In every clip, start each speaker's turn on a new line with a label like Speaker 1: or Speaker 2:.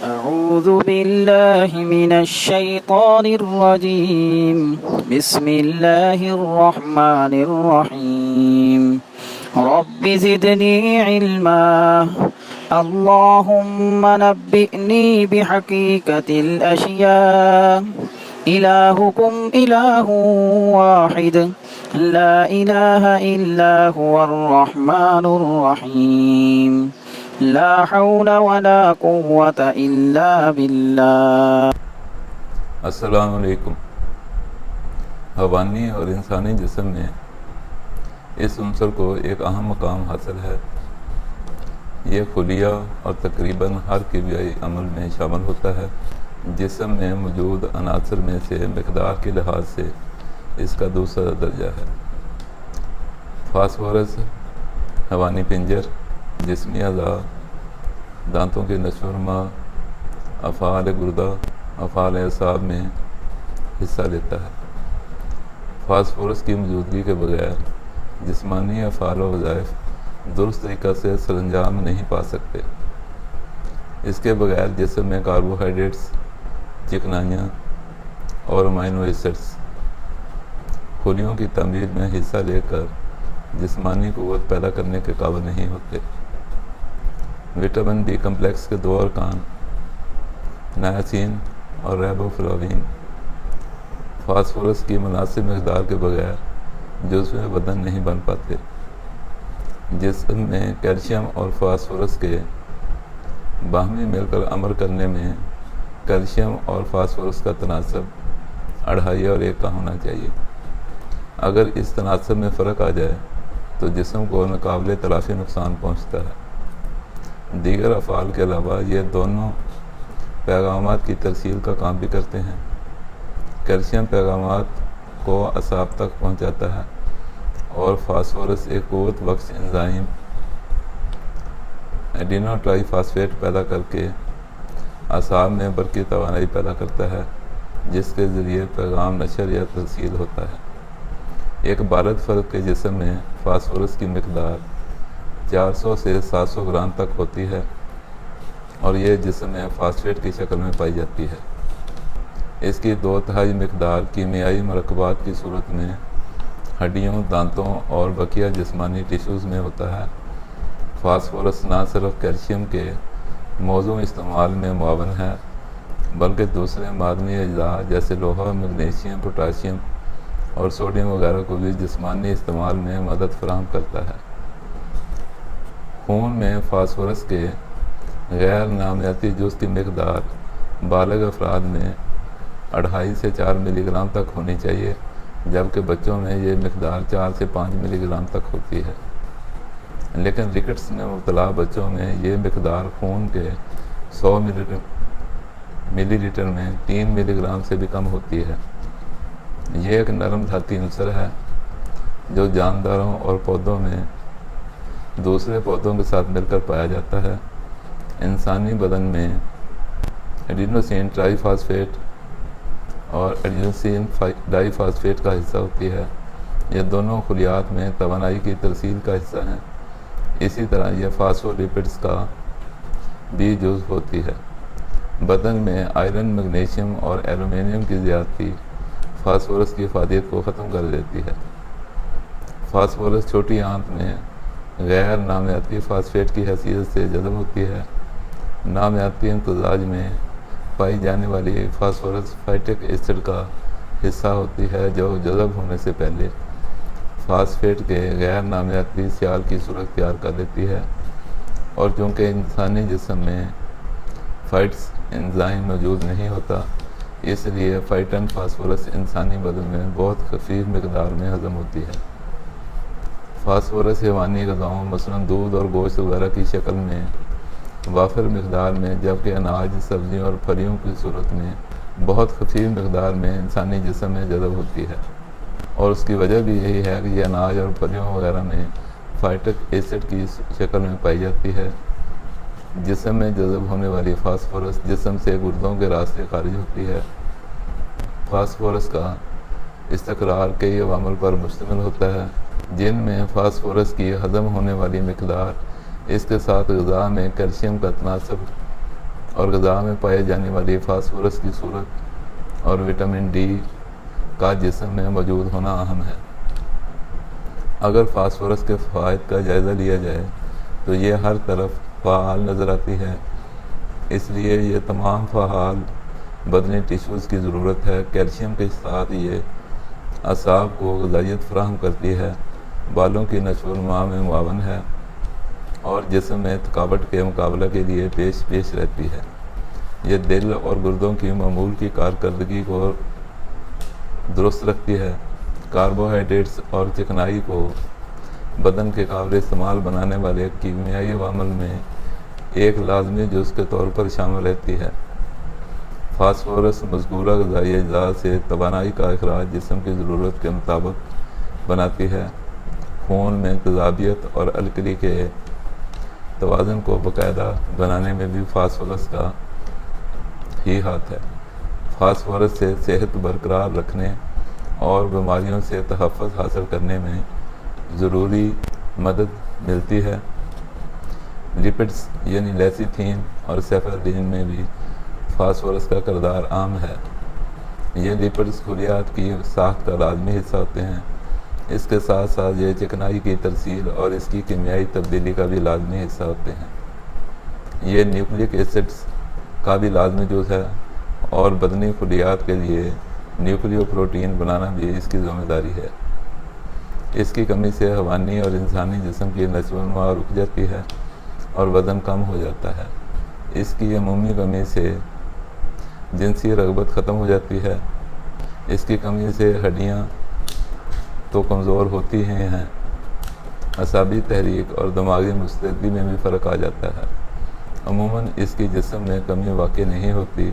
Speaker 1: أعوذ بالله من الشيطان الرجيم بسم الله الرحمن الرحيم رب زدني علما اللهم نبئني بحقيقة الأشياء إلهكم إله واحد لا إله إلا هو الرحمن الرحيم لا حول ولا قوة إلا بالله۔
Speaker 2: السلام علیکم۔ حیوانی اور انسانی جسم میں اس عنصر کو ایک اہم مقام حاصل ہے۔ یہ خلیہ اور تقریباً ہر کیمیائی عمل میں شامل ہوتا ہے۔ جسم میں موجود عناصر میں سے مقدار کے لحاظ سے اس کا دوسرا درجہ ہے۔ فاسفورس حیوانی پنجر، جسمی اعضاء، دانتوں کے نشو و نما، افعال گردہ، افعال اعصاب میں حصہ لیتا ہے۔ فاسفورس کی موجودگی کے بغیر جسمانی افعال و وظائف درست طریقہ سے سر انجام نہیں پا سکتے۔ اس کے بغیر جسم میں کاربوہائیڈریٹس، چکنائیاں اور امائنو ایسڈز خلیوں کی تعمیر میں حصہ لے کر جسمانی قوت پیدا کرنے کے قابل نہیں ہوتے۔ وٹامن بی کمپلیکس کے دو ارکان نائاسین اور ریبوفلاوین فاسفورس کی مناسب مقدار کے بغیر جزو بدن نہیں بن پاتے۔ جسم میں کیلشیم اور فاسفورس کے باہمی مل کر عمل کرنے میں کیلشیم اور فاسفورس کا تناسب 2.5 اور 1 کا ہونا چاہیے۔ اگر اس تناسب میں فرق آ جائے تو جسم کو ناقابل تلافی نقصان پہنچتا ہے۔ دیگر افعال کے علاوہ یہ دونوں پیغامات کی ترسیل کا کام بھی کرتے ہیں۔ کیلشیم پیغامات کو اعصاب تک پہنچاتا ہے اور فاسفورس ایک قوت بخش انزائم ایڈینو ٹرائی فاسفیٹ پیدا کر کے اعصاب میں برقی توانائی پیدا کرتا ہے، جس کے ذریعے پیغام نشر یا ترسیل ہوتا ہے۔ ایک بالغ فرد کے جسم میں فاسفورس کی مقدار 400 سے 700 گرام تک ہوتی ہے اور یہ جسم میں فاسفیٹ کی شکل میں پائی جاتی ہے۔ اس کی 2/3 مقدار کیمیائی مرکبات کی صورت میں ہڈیوں، دانتوں اور بقیہ جسمانی ٹیشوز میں ہوتا ہے۔ فاسفورس نہ صرف کیلشیم کے موزوں استعمال میں معاون ہے بلکہ دوسرے معدنی اجزاء جیسے لوہا، میگنیشیم، پوٹاشیم اور سوڈیم وغیرہ کو بھی جسمانی استعمال میں مدد فراہم کرتا ہے۔ خون میں فاسفورس کے غیر نامیاتی جز کی مقدار بالغ افراد میں 2.5 سے 4 ملی گرام تک ہونی چاہیے، جبکہ بچوں میں یہ مقدار 4 سے 5 ملی گرام تک ہوتی ہے۔ لیکن رکٹس میں مبتلا بچوں میں یہ مقدار خون کے 100 ملی لیٹر میں 3 ملی گرام سے بھی کم ہوتی ہے۔ یہ ایک نرم دھاتی عنصر ہے جو جانداروں اور پودوں میں دوسرے پودوں کے ساتھ مل کر پایا جاتا ہے۔ انسانی بدن میں ایڈینوسین ٹرائی فاسفیٹ اور ایڈینوسین ڈائی فاسفیٹ کا حصہ ہوتی ہے۔ یہ دونوں خلیات میں توانائی کی ترسیل کا حصہ ہیں۔ اسی طرح یہ فاسفولیپڈز کا بھی جزو ہوتی ہے۔ بدن میں آئرن، میگنیشیم اور ایلومینیم کی زیادتی فاسفورس کی افادیت کو ختم کر دیتی ہے۔ فاسفورس چھوٹی آنت میں غیر نامیاتی فاسفیٹ کی حیثیت سے جذب ہوتی ہے۔ نامیاتی امتزاج میں پائی جانے والی فاسفورس فائٹک ایسڈ کا حصہ ہوتی ہے جو جذب ہونے سے پہلے فاسفیٹ کے غیر نامیاتی سیال کی صورت اختیار کر لیتی ہے، اور چونکہ انسانی جسم میں فائٹس انزائم موجود نہیں ہوتا، اس لیے فائٹن فاسفورس انسانی بدن میں بہت خفیف مقدار میں ہضم ہوتی ہے۔ فاسفورس حیوانی غذاؤں مثلاً دودھ اور گوشت وغیرہ کی شکل میں وافر مقدار میں، جبکہ اناج، سبزیوں اور پھلیوں کی صورت میں بہت خفیف مقدار میں انسانی جسم میں جذب ہوتی ہے، اور اس کی وجہ بھی یہی ہے کہ یہ اناج اور پھلیوں وغیرہ میں فائٹک ایسڈ کی شکل میں پائی جاتی ہے۔ جسم میں جذب ہونے والی فاسفورس جسم سے گردوں کے راستے خارج ہوتی ہے۔ فاسفورس کا استقرار کئی عوامل پر مشتمل ہوتا ہے، جن میں فاسفورس کی ہضم ہونے والی مقدار، اس کے ساتھ غذا میں کیلشیم کا تناسب اور غذا میں پائے جانے والی فاسفورس کی صورت اور وٹامن ڈی کا جسم میں موجود ہونا اہم ہے۔ اگر فاسفورس کے فوائد کا جائزہ لیا جائے تو یہ ہر طرف فعال نظر آتی ہے، اس لیے یہ تمام فعال بدنی ٹیشوز کی ضرورت ہے۔ کیلشیم کے ساتھ یہ اعصاب کو غذائیت فراہم کرتی ہے، بالوں کی نشو و نما میں معاون ہے اور جسم میں تھکاوٹ کے مقابلہ کے لیے پیش رہتی ہے۔ یہ دل اور گردوں کی معمول کی کارکردگی کو درست رکھتی ہے۔ کاربوہائیڈریٹس اور چکنائی کو بدن کے قابل استعمال بنانے والے کیمیائی عوامل میں ایک لازمی جز کے طور پر شامل رہتی ہے۔ فاسفورس مذکورہ غذائی اجزاء سے توانائی کا اخراج جسم کی ضرورت کے مطابق بناتی ہے۔ خون میں تیزابیت اور الکلی کے توازن کو باقاعدہ بنانے میں بھی فاسفورس کا ہی ہاتھ ہے۔ فاسفورس سے صحت برقرار رکھنے اور بیماریوں سے تحفظ حاصل کرنے میں ضروری مدد ملتی ہے۔ لپڈس یعنی لیسیتھین اور سیفالڈین میں بھی فاسفورس کا کردار عام ہے۔ یہ لپڈس خلیات کی ساخت کا لازمی حصہ ہوتے ہیں۔ اس کے ساتھ ساتھ یہ چکنائی کی ترسیل اور اس کی کیمیائی تبدیلی کا بھی لازمی حصہ ہوتے ہیں۔ یہ نیوکلک ایسڈز کا بھی لازمی جز ہے اور بدنی خلیات کے لیے نیوکلیو پروٹین بنانا بھی اس کی ذمہ داری ہے۔ اس کی کمی سے حیوانی اور انسانی جسم کی نشو و نما رک جاتی ہے اور وزن کم ہو جاتا ہے۔ اس کی عمومی کمی سے جنسی رغبت ختم ہو جاتی ہے۔ اس کی کمی سے ہڈیاں تو کمزور ہوتی ہی ہیں، اعصابی تحریک اور دماغی مستعدی میں بھی فرق آ جاتا ہے۔ عموماً اس کی جسم میں کمی واقع نہیں ہوتی،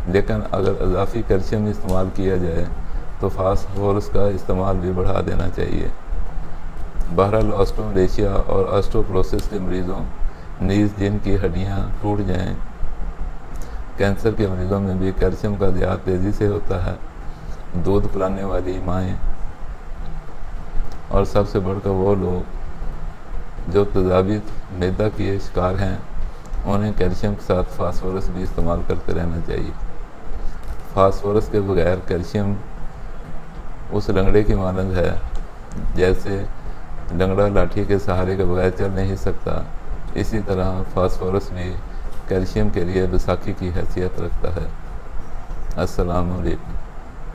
Speaker 2: لیکن اگر اضافی کیلشیم استعمال کیا جائے تو فاسفورس کا استعمال بھی بڑھا دینا چاہیے۔ بہرحال آسٹومیلیشیا اور آسٹوپروسس کے مریضوں نیز جن کی ہڈیاں ٹوٹ جائیں، کینسر کے مریضوں میں بھی کیلشیم کا زیادہ تیزی سے ہوتا ہے۔ دودھ پلانے والی مائیں اور سب سے بڑھ کر وہ لوگ جو تیزابیت معدہ کے شکار ہیں، انہیں کیلشیم کے ساتھ فاسفورس بھی استعمال کرتے رہنا چاہیے۔ فاسفورس کے بغیر کیلشیم اس لنگڑے کی مانند ہے جیسے لنگڑا لاٹھی کے سہارے کے بغیر چل نہیں سکتا، اسی طرح فاسفورس بھی کیلشیم کے لیے بیساکھی کی حیثیت رکھتا ہے۔ السلام علیکم۔